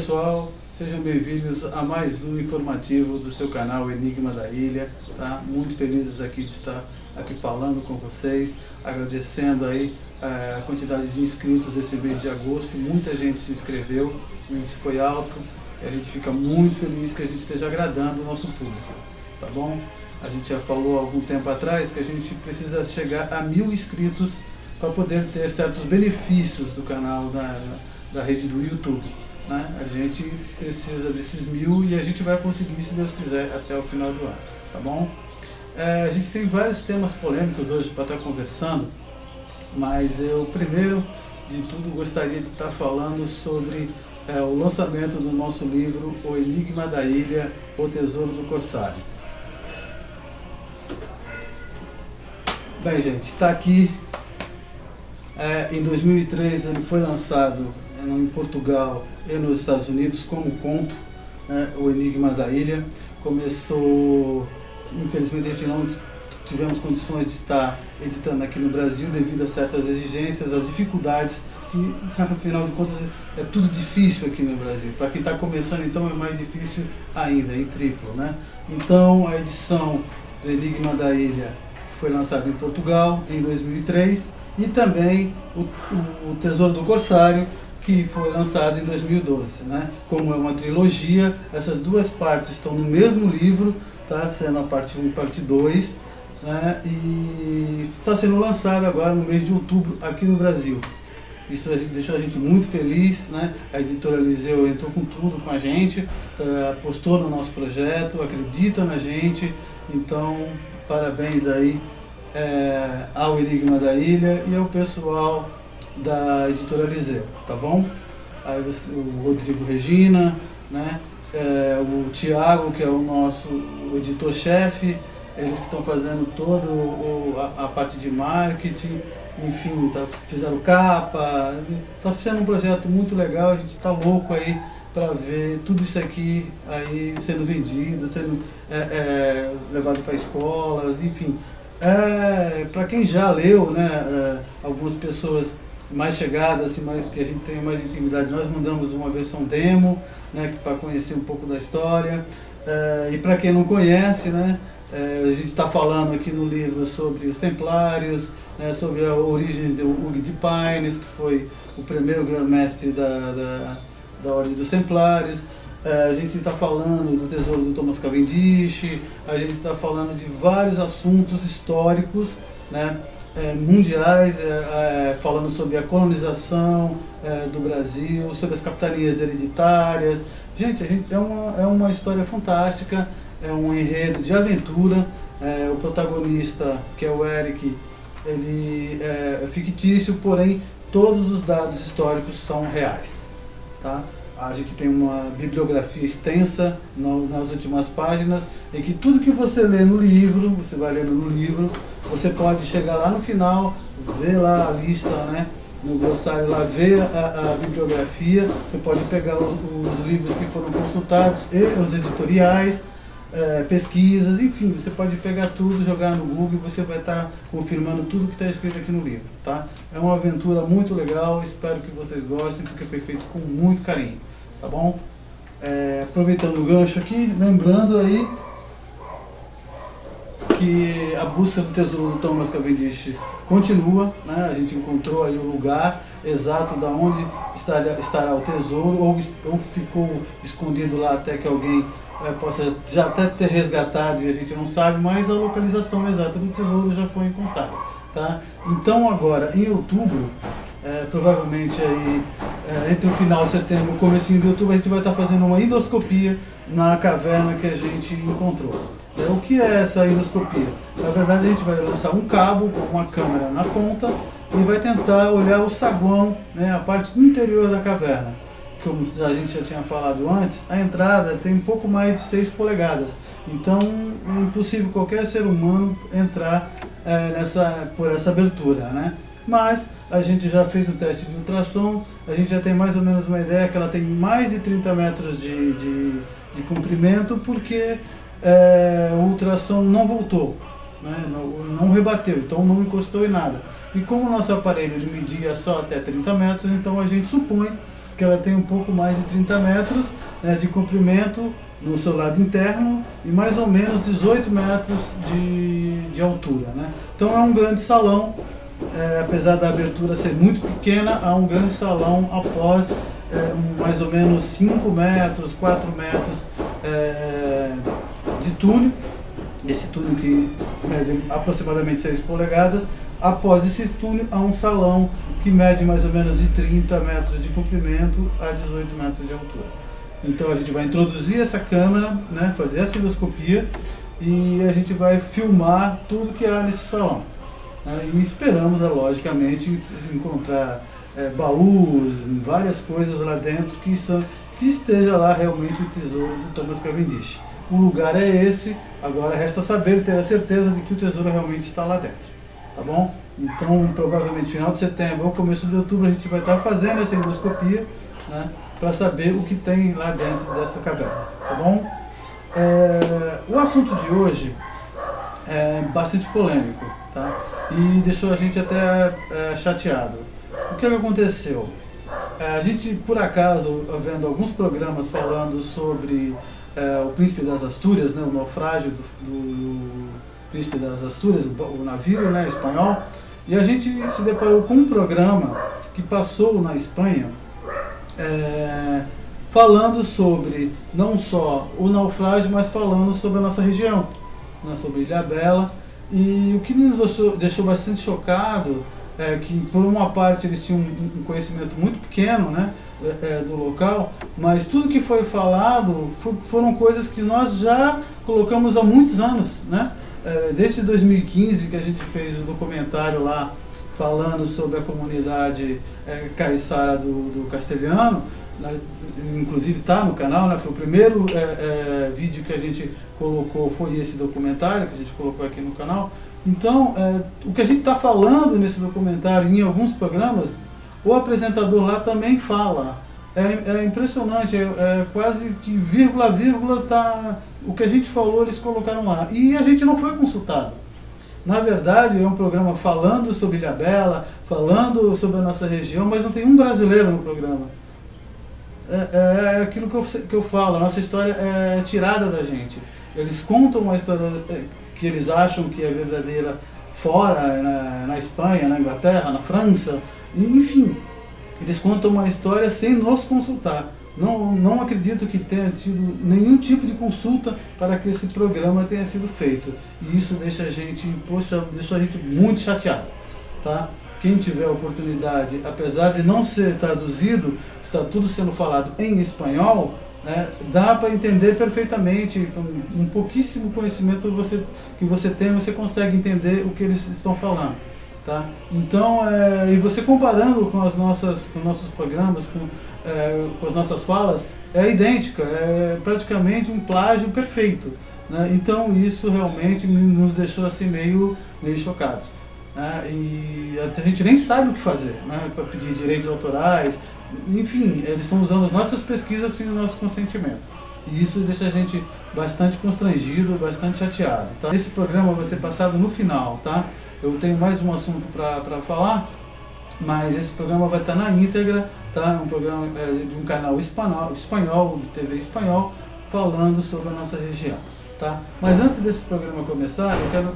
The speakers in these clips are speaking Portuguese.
pessoal, sejam bem-vindos a mais um informativo do seu canal Enigma da Ilha, tá? Muito felizes aqui de estar aqui falando com vocês, agradecendo aí a quantidade de inscritos desse mês de agosto. Muita gente se inscreveu, o índice foi alto e a gente fica muito feliz que a gente esteja agradando o nosso público, tá bom? A gente já falou há algum tempo atrás que a gente precisa chegar a 1000 inscritos para poder ter certos benefícios do canal da rede do YouTube, né? A gente precisa desses 1000 e a gente vai conseguir, se Deus quiser, até o final do ano, tá bom? A gente tem vários temas polêmicos hoje para estar conversando, mas eu primeiro de tudo gostaria de estar falando sobre o lançamento do nosso livro O Enigma da Ilha, O Tesouro do Corsário. Bem, gente, está aqui. Em 2003 ele foi lançado em Portugal e nos Estados Unidos como conto, O Enigma da Ilha. Começou, infelizmente a gente não tivemos condições de estar editando aqui no Brasil devido a certas exigências, as dificuldades, e afinal de contas é tudo difícil aqui no Brasil. Para quem está começando então é mais difícil ainda, em triplo, né? Então a edição do Enigma da Ilha foi lançada em Portugal em 2003 e também o Tesouro do Corsário, que foi lançado em 2012, né? Como é uma trilogia, essas duas partes estão no mesmo livro, tá? Sendo a parte 1 e parte 2, né? E está sendo lançado agora no mês de outubro aqui no Brasil. Isso deixou a gente muito feliz, né? A editora Eliseu entrou com tudo com a gente, apostou no nosso projeto, acredita na gente, então parabéns aí ao Enigma da Ilha e ao pessoal da editora Eliseu, tá bom? Aí o Rodrigo Regina, né? O Thiago, que é o nosso editor-chefe, eles que estão fazendo toda a parte de marketing, enfim, fizeram capa, está sendo um projeto muito legal, a gente está louco aí para ver tudo isso aqui aí sendo vendido, sendo levado para escolas, enfim. Para quem já leu, né, algumas pessoas mais chegadas, assim, que a gente tem mais intimidade, nós mandamos uma versão demo, né, para conhecer um pouco da história. E para quem não conhece, né, a gente está falando aqui no livro sobre os Templários, né, sobre a origem do Hugues de Paynes, que foi o primeiro grão-mestre da Ordem dos Templários. A gente está falando do Tesouro do Thomas Cavendish, a gente está falando de vários assuntos históricos, né, mundiais, falando sobre a colonização do Brasil, sobre as capitanias hereditárias. Gente, é uma história fantástica, é um enredo de aventura. O protagonista, que é o Eric, ele é fictício, porém todos os dados históricos são reais, tá? A gente tem uma bibliografia extensa nas últimas páginas, em que tudo que você lê no livro, você vai lendo no livro, você pode chegar lá no final, ver lá a lista, né, no glossário, lá ver a bibliografia, você pode pegar os livros que foram consultados e os editoriais, pesquisas, enfim, você pode pegar tudo, jogar no Google e você vai estar confirmando tudo que está escrito aqui no livro, tá? É uma aventura muito legal, espero que vocês gostem, porque foi feito com muito carinho, tá bom? Aproveitando o gancho aqui, lembrando aí que a busca do Tesouro do Thomas Cavendish continua, né? A gente encontrou aí o lugar exato da onde estará o tesouro, ou ficou escondido lá até que alguém possa já até ter resgatado e a gente não sabe, mas a localização exata do tesouro já foi encontrada, tá? Então agora, em outubro, provavelmente aí, entre o final de setembro e o comecinho de outubro, a gente vai estar fazendo uma endoscopia na caverna que a gente encontrou. O que é essa endoscopia? Na verdade, a gente vai lançar um cabo com uma câmera na ponta e vai tentar olhar o saguão, né, a parte interior da caverna. Como a gente já tinha falado antes, a entrada tem um pouco mais de 6 polegadas, então é impossível qualquer ser humano entrar por essa abertura, né? Mas a gente já fez o teste de ultrassom, a gente já tem mais ou menos uma ideia que ela tem mais de 30 metros de comprimento, porque o ultrassom não voltou, né? Não rebateu, então não encostou em nada. E como o nosso aparelho ele media só até 30 metros, então a gente supõe porque ela tem um pouco mais de 30 metros, né, de comprimento no seu lado interno e mais ou menos 18 metros de altura, né? Então é um grande salão, apesar da abertura ser muito pequena, há um grande salão após mais ou menos 5 metros, 4 metros de túnel. Esse túnel que mede aproximadamente 6 polegadas. Após esse túnel há um salão que mede mais ou menos de 30 metros de comprimento a 18 metros de altura. Então a gente vai introduzir essa câmera, né, fazer essa endoscopia e a gente vai filmar tudo que há nesse salão. Né, e esperamos, logicamente, encontrar baús, várias coisas lá dentro que esteja lá realmente o tesouro do Thomas Cavendish. O lugar é esse, agora resta saber, ter a certeza de que o tesouro realmente está lá dentro. Tá bom? Então, provavelmente final de setembro ou começo de outubro a gente vai estar fazendo essa endoscopia, né, para saber o que tem lá dentro dessa caverna. Tá bom? O assunto de hoje é bastante polêmico, tá? E deixou a gente até chateado. O que aconteceu? A gente, por acaso, vendo alguns programas falando sobre o Príncipe das Astúrias, né, o naufrágio do Príncipe das Astúrias, o navio, né, espanhol, e a gente se deparou com um programa que passou na Espanha falando sobre não só o naufrágio, mas falando sobre a nossa região, né, sobre Ilhabela. E o que nos deixou bastante chocado é que, por uma parte, eles tinham um conhecimento muito pequeno, né, do local, mas tudo que foi falado foram coisas que nós já colocamos há muitos anos, né? Desde 2015 que a gente fez um documentário lá falando sobre a comunidade caiçara do Castelhano, inclusive está no canal, né? Foi o primeiro vídeo que a gente colocou, foi esse documentário que a gente colocou aqui no canal. Então, o que a gente está falando nesse documentário, em alguns programas, o apresentador lá também fala. É impressionante, quase que vírgula a vírgula tá, o que a gente falou eles colocaram lá. E a gente não foi consultado. Na verdade, é um programa falando sobre Ilhabela, falando sobre a nossa região, mas não tem um brasileiro no programa. É aquilo que eu falo, a nossa história é tirada da gente. Eles contam uma história que eles acham que é verdadeira fora, na Espanha, na Inglaterra, na França, enfim. Eles contam uma história sem nos consultar. Não acredito que tenha tido nenhum tipo de consulta para que esse programa tenha sido feito. E isso deixa a gente, deixa a gente muito chateado. Tá? Quem tiver oportunidade, apesar de não ser traduzido, está tudo sendo falado em espanhol, né, dá para entender perfeitamente. Um pouquíssimo conhecimento que você tem, você consegue entender o que eles estão falando. Tá? Então, e você comparando com os nossos programas, com as nossas falas, é idêntica, é praticamente um plágio perfeito. Né? Então isso realmente nos deixou assim meio chocados. Né? E a gente nem sabe o que fazer, né, para pedir direitos autorais, enfim, eles estão usando as nossas pesquisas sem o nosso consentimento. E isso deixa a gente bastante constrangido, bastante chateado. Tá? Esse programa vai ser passado no final, tá? Eu tenho mais um assunto para falar, mas esse programa vai estar na íntegra, tá? Um programa de um canal espanhol, de TV espanhol, falando sobre a nossa região, tá? Mas antes desse programa começar, eu quero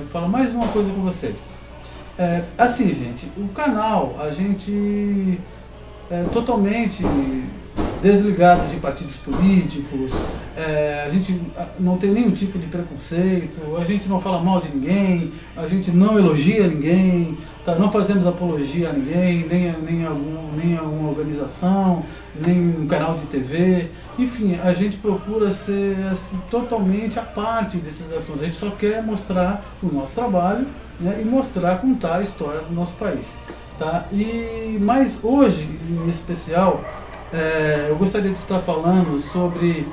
falar mais uma coisa com vocês. Assim, gente, o canal, a gente é totalmente desligado de partidos políticos, a gente não tem nenhum tipo de preconceito, a gente não fala mal de ninguém, a gente não elogia ninguém, tá? Não fazemos apologia a ninguém, nem a uma organização, nem um canal de TV, enfim, a gente procura ser assim, totalmente à parte desses assuntos. A gente só quer mostrar o nosso trabalho, né, e mostrar, contar a história do nosso país. Tá? Mas hoje, em especial, eu gostaria de estar falando sobre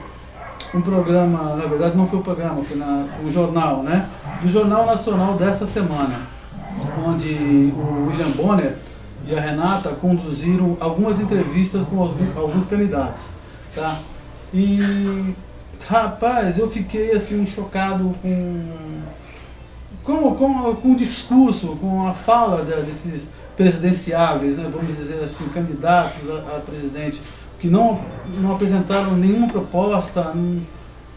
um programa, na verdade não foi um programa, foi um jornal, né? Do Jornal Nacional dessa semana, onde o William Bonner e a Renata conduziram algumas entrevistas com alguns candidatos. Tá? E, rapaz, eu fiquei assim chocado com o discurso, com a fala desses presidenciáveis, né, vamos dizer assim, candidatos a presidente, que não apresentaram nenhuma proposta,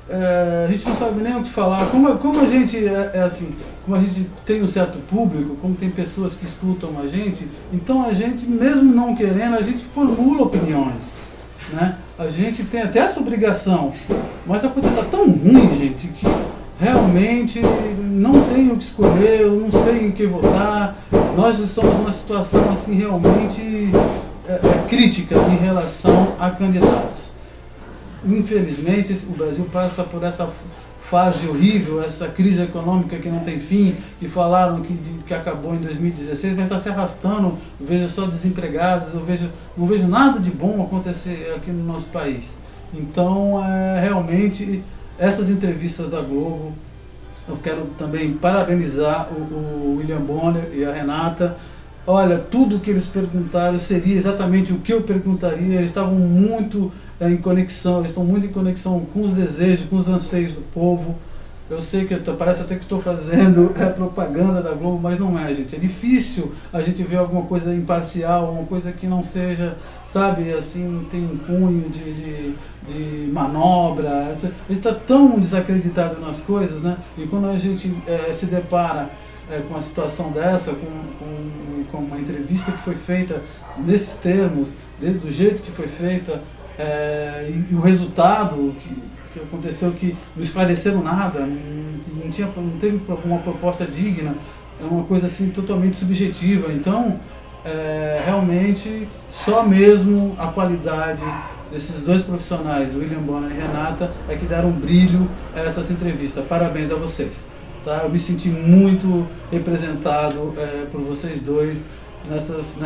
a gente não sabe nem o que falar. Como a gente assim, como a gente tem um certo público, como tem pessoas que escutam a gente, então a gente, mesmo não querendo, a gente formula opiniões, né? A gente tem até essa obrigação, mas a coisa está tão ruim, gente, que realmente não tenho o que escolher, eu não sei em que votar. Nós estamos numa situação assim realmente crítica em relação a candidatos. Infelizmente o Brasil passa por essa fase horrível, essa crise econômica que não tem fim, que falaram que acabou em 2016, mas está se arrastando. Eu vejo só desempregados, não vejo nada de bom acontecer aqui no nosso país. Então, realmente, essas entrevistas da Globo, eu quero também parabenizar o William Bonner e a Renata. Olha, tudo o que eles perguntaram seria exatamente o que eu perguntaria. Eles estavam muito em conexão, eles estão muito em conexão com os desejos, com os anseios do povo. Eu sei que parece até que estou fazendo propaganda da Globo, mas não é, gente. É difícil a gente ver alguma coisa imparcial, uma coisa que não seja, sabe, assim, tem um cunho de manobra. A gente está tão desacreditado nas coisas, né? E quando a gente se depara com uma situação dessa, com uma entrevista que foi feita nesses termos, do jeito que foi feita, e o resultado que aconteceu, que não esclareceram nada, não teve uma proposta digna, é uma coisa assim totalmente subjetiva. Então, realmente, só mesmo a qualidade desses dois profissionais, William Bonner e Renata, é que deram brilho a essas entrevistas. Parabéns a vocês. Tá? Eu me senti muito representado por vocês dois nessas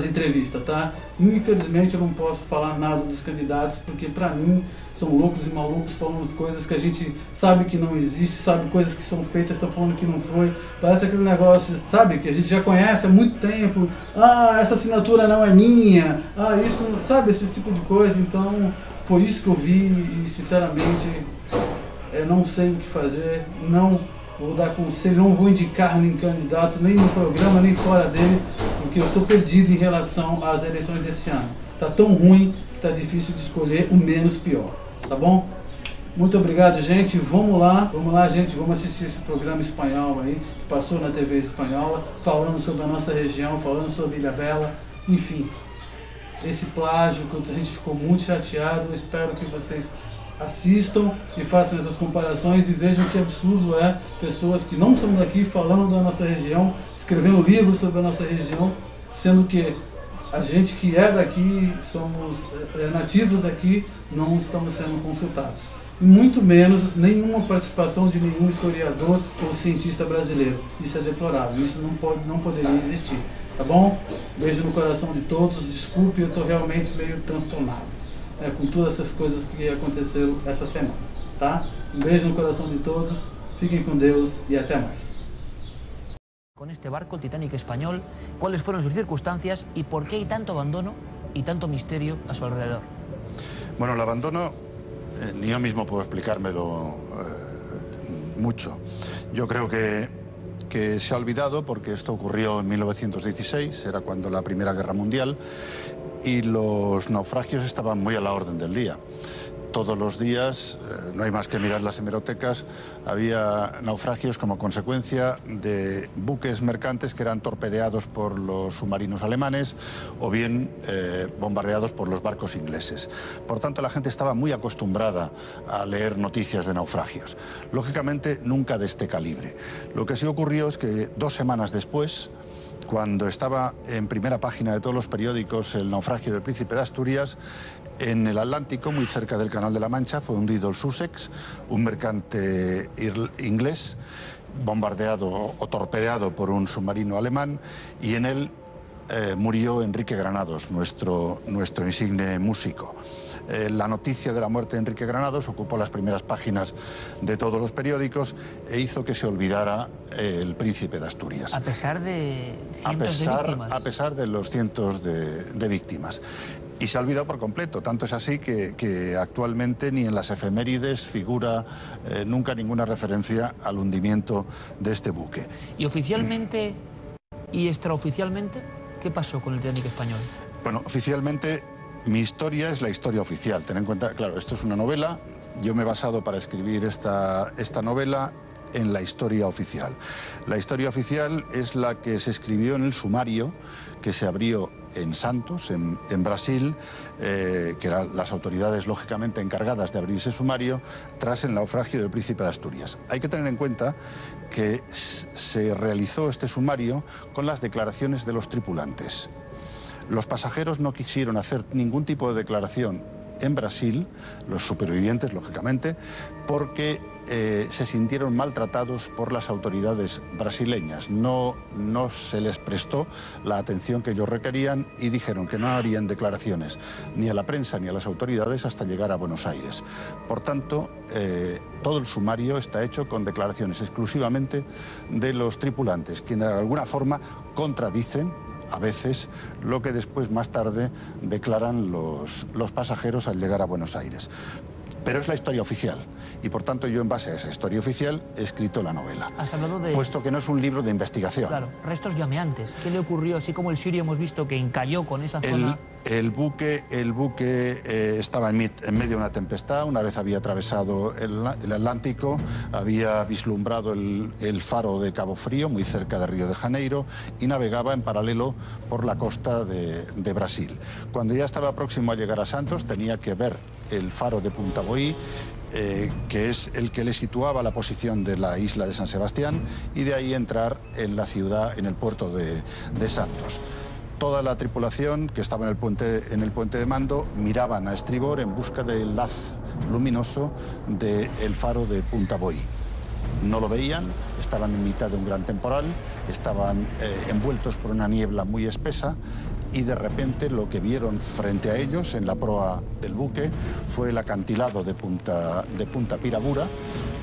entrevistas, tá? Infelizmente eu não posso falar nada dos candidatos, porque para mim são loucos e malucos, falando coisas que a gente sabe que não existe, sabe coisas que são feitas, estão falando que não foi. Parece aquele negócio, sabe, que a gente já conhece há muito tempo. Ah, essa assinatura não é minha. Ah, isso, sabe, esse tipo de coisa. Então, foi isso que eu vi e, sinceramente, não sei o que fazer, não vou dar conselho, não vou indicar nem candidato, nem no programa, nem fora dele, porque eu estou perdido em relação às eleições desse ano. Está tão ruim que está difícil de escolher o menos pior, tá bom? Muito obrigado, gente. Vamos lá, gente, vamos assistir esse programa espanhol aí, que passou na TV espanhola, falando sobre a nossa região, falando sobre Ilhabela, enfim. Esse plágio, que a gente ficou muito chateado, eu espero que vocês assistam e façam essas comparações e vejam que absurdo é pessoas que não são daqui falando da nossa região, escrevendo livros sobre a nossa região, sendo que a gente que é daqui, somos nativos daqui, não estamos sendo consultados. E muito menos nenhuma participação de nenhum historiador ou cientista brasileiro. Isso é deplorável, isso não poderia existir. Tá bom? Beijo no coração de todos, desculpe, eu estou realmente meio transtornado com todas essas coisas que aconteceram essa semana, tá? Um beijo no coração de todos, fiquem com Deus e até mais. Con este barco, el Titanic español, ¿cuáles fueron sus circunstancias y por qué hay tanto abandono y tanto misterio a su alrededor? Bueno, el abandono, ni yo mismo puedo explicármelo mucho. Yo creo que se ha olvidado porque esto ocurrió en 1916, era cuando la Primera Guerra Mundial, y los naufragios estaban muy a la orden del día. Todos los días, no hay más que mirar las hemerotecas, había naufragios como consecuencia de buques mercantes que eran torpedeados por los submarinos alemanes o bien bombardeados por los barcos ingleses. Por tanto, la gente estaba muy acostumbrada a leer noticias de naufragios. Lógicamente, nunca de este calibre. Lo que sí ocurrió es que 2 semanas después, cuando estaba en primera página de todos los periódicos el naufragio del Príncipe de Asturias, en el Atlántico, muy cerca del Canal de la Mancha, fue hundido el Sussex, un mercante inglés, bombardeado o torpedeado por un submarino alemán, y en él murió Enrique Granados, nuestro insigne músico. La noticia de la muerte de Enrique Granados ocupó las primeras páginas de todos los periódicos e hizo que se olvidara el Príncipe de Asturias. A pesar de cientos de víctimas. A pesar de los cientos de víctimas. Y se ha olvidado por completo, tanto es así que actualmente ni en las efemérides figura nunca ninguna referencia al hundimiento de este buque. ¿Y oficialmente y extraoficialmente qué pasó con el Titanic español? Bueno, oficialmente mi historia es la historia oficial. Ten en cuenta, claro, esto es una novela, yo me he basado para escribir esta novela en la historia oficial. La historia oficial es la que se escribió en el sumario que se abrió en Santos, en Brasil, que eran las autoridades lógicamente encargadas de abrir ese sumario tras el naufragio del Príncipe de Asturias. Hay que tener en cuenta que se realizó este sumario con las declaraciones de los tripulantes. Los pasajeros no quisieron hacer ningún tipo de declaración en Brasil, los supervivientes, lógicamente, porque se sintieron maltratados por las autoridades brasileñas. No se les prestó la atención que ellos requerían y dijeron que no harían declaraciones ni a la prensa ni a las autoridades hasta llegar a Buenos Aires. Por tanto, todo el sumario está hecho con declaraciones exclusivamente de los tripulantes, que de alguna forma contradicen a veces lo que después, más tarde, declaran los pasajeros al llegar a Buenos Aires. Pero es la historia oficial y, por tanto, yo en base a esa historia oficial he escrito la novela. Has hablado de... Puesto que no es un libro de investigación. Claro, restos llameantes. ¿Qué le ocurrió? Así como el Sirio hemos visto que encalló con esa zona... El buque estaba en medio de una tempestad. Una vez había atravesado el Atlántico, había vislumbrado el faro de Cabo Frío, muy cerca de Río de Janeiro, y navegaba en paralelo por la costa de Brasil. Cuando ya estaba próximo a llegar a Santos, tenía que ver el faro de Punta Boí, que es el que le situaba la posición de la isla de San Sebastián, y de ahí entrar en la ciudad, en el puerto de Santos. Toda la tripulación que estaba en el puente de mando miraban a estribor en busca del haz luminoso del faro de Punta Boí. No lo veían, estaban en mitad de un gran temporal, estaban envueltos por una niebla muy espesa, y de repente lo que vieron frente a ellos en la proa del buque fue el acantilado de Punta Pirabura.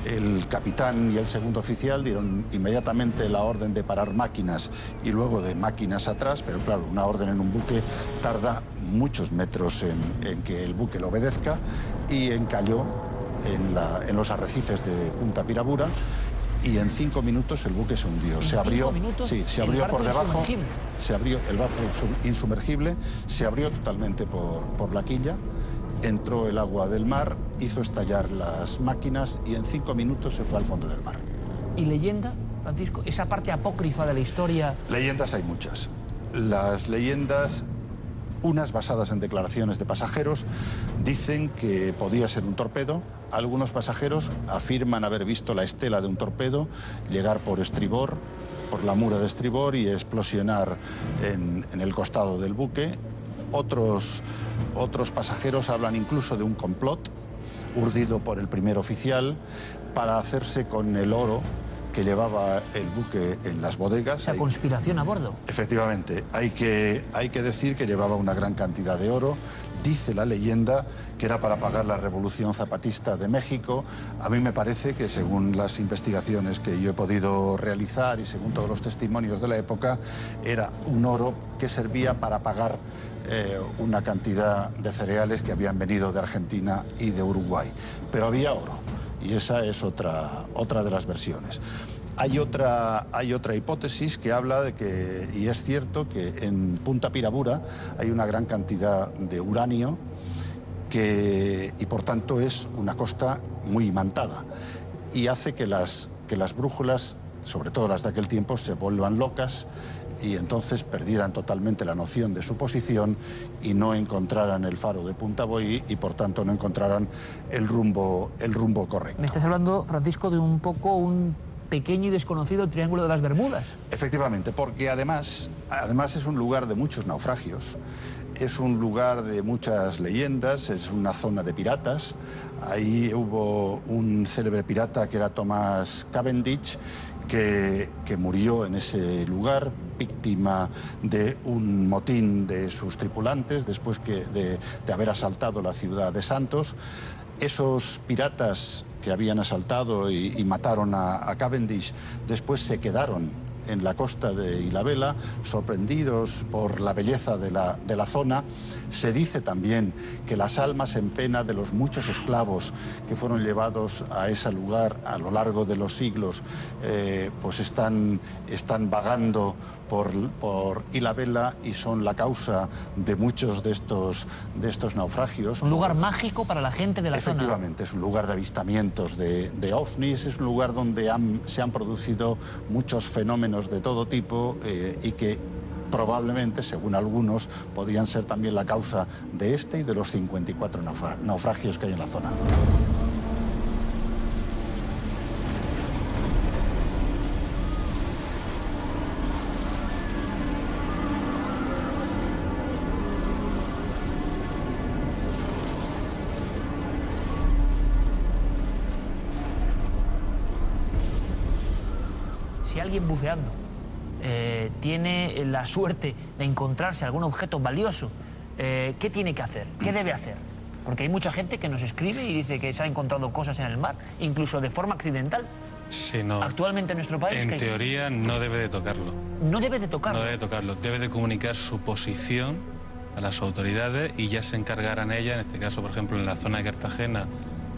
El capitán y el segundo oficial dieron inmediatamente la orden de parar máquinas y luego de máquinas atrás, pero claro, una orden en un buque tarda muchos metros en que el buque lo obedezca, y encalló en los arrecifes de Punta Pirabura, y en 5 minutos el buque se hundió. Se abrió, sí, se abrió por debajo, se abrió el barco insumergible, se abrió totalmente por la quilla, entró el agua del mar, hizo estallar las máquinas y en 5 minutos se fue al fondo del mar. ¿Y leyenda, Francisco? Esa parte apócrifa de la historia... Leyendas hay muchas. Las leyendas, unas basadas en declaraciones de pasajeros, dicen que podía ser un torpedo. Algunos pasajeros afirman haber visto la estela de un torpedo llegar por estribor, por la mura de estribor, y explosionar en el costado del buque. Otros pasajeros hablan incluso de un complot urdido por el primer oficial para hacerse con el oro que llevaba el buque en las bodegas. Esa conspiración a bordo. Efectivamente, hay que decir que llevaba una gran cantidad de oro. Dice la leyenda que era para pagar la Revolución Zapatista de México. A mí me parece que, según las investigaciones que yo he podido realizar y según todos los testimonios de la época, era un oro que servía para pagar una cantidad de cereales que habían venido de Argentina y de Uruguay. Pero había oro, y esa es otra de las versiones. Hay otra hipótesis que habla de que, y es cierto, que en Punta Pirabura hay una gran cantidad de uranio y por tanto es una costa muy imantada, y hace que las brújulas, sobre todo las de aquel tiempo, se vuelvan locas y entonces perdieran totalmente la noción de su posición y no encontraran el faro de Punta Boí y por tanto no encontraran el rumbo correcto. Me estás hablando, Francisco, de un pequeño y desconocido Triángulo de las Bermudas. Efectivamente, porque además es un lugar de muchos naufragios, es un lugar de muchas leyendas, es una zona de piratas. Ahí hubo un célebre pirata que era Thomas Cavendish, que murió en ese lugar, víctima de un motín de sus tripulantes después de haber asaltado la ciudad de Santos. Esos piratas que habían asaltado y mataron a Cavendish después se quedaron en la costa de Ilhabela, sorprendidos por la belleza de la zona. Se dice también que las almas en pena de los muchos esclavos que fueron llevados a ese lugar a lo largo de los siglos, pues están vagando por Ilhabela y son la causa de muchos de estos naufragios. Un lugar mágico para la gente de la zona. Efectivamente, es un lugar de avistamientos de ovnis, es un lugar donde se han producido muchos fenómenos de todo tipo y que probablemente, según algunos, podrían ser también la causa de este y de los 54 naufragios que hay en la zona. Si alguien buceando tiene la suerte de encontrarse algún objeto valioso, ¿qué tiene que hacer? ¿Qué debe hacer? Porque hay mucha gente que nos escribe y dice que se ha encontrado cosas en el mar, incluso de forma accidental. Sí, no. Actualmente en nuestro país... En teoría no debe de tocarlo. ¿No debe de tocarlo? No debe de tocarlo. Debe de comunicar su posición a las autoridades y ya se encargarán ellas, en este caso, por ejemplo, en la zona de Cartagena,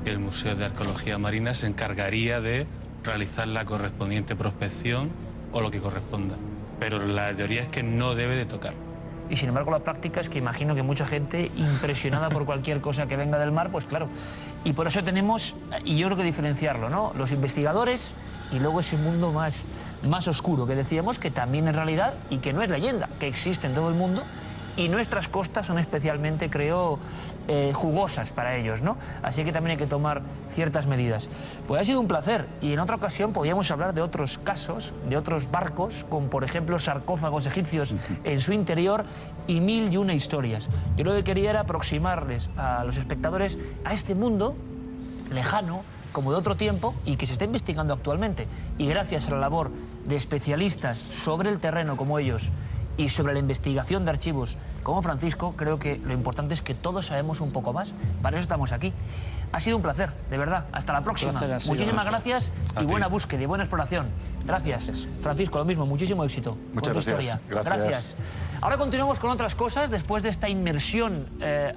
el Museo de Arqueología Marina se encargaría de realizar la correspondiente prospección o lo que corresponda. Pero la teoría es que no debe de tocar. Y sin embargo la práctica es que imagino que mucha gente impresionada por cualquier cosa que venga del mar, pues claro. Y por eso tenemos, y yo creo que diferenciarlo, ¿no? Los investigadores y luego ese mundo más oscuro que decíamos que también es realidad y que no es leyenda, que existe en todo el mundo. Y nuestras costas son especialmente, creo, jugosas para ellos, ¿no? Así que también hay que tomar ciertas medidas. Pues ha sido un placer y en otra ocasión podríamos hablar de otros casos, de otros barcos, con por ejemplo sarcófagos egipcios en su interior y 1001 historias. Yo lo que quería era aproximarles a los espectadores a este mundo lejano, como de otro tiempo y que se está investigando actualmente. Y gracias a la labor de especialistas sobre el terreno como ellos, y sobre la investigación de archivos como Francisco, creo que lo importante es que todos sabemos un poco más. Para eso estamos aquí. Ha sido un placer, de verdad. Hasta la próxima. Muchísimas gracias y buena búsqueda y buena exploración. Gracias. Francisco, lo mismo. Muchísimo éxito. Muchas gracias. Gracias. Ahora continuamos con otras cosas. Después de esta inmersión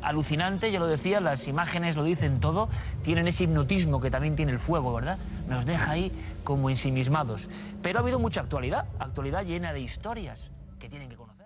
alucinante, ya lo decía, las imágenes lo dicen todo. Tienen ese hipnotismo que también tiene el fuego, ¿verdad? Nos deja ahí como ensimismados. Pero ha habido mucha actualidad llena de historias que tienen que conocer.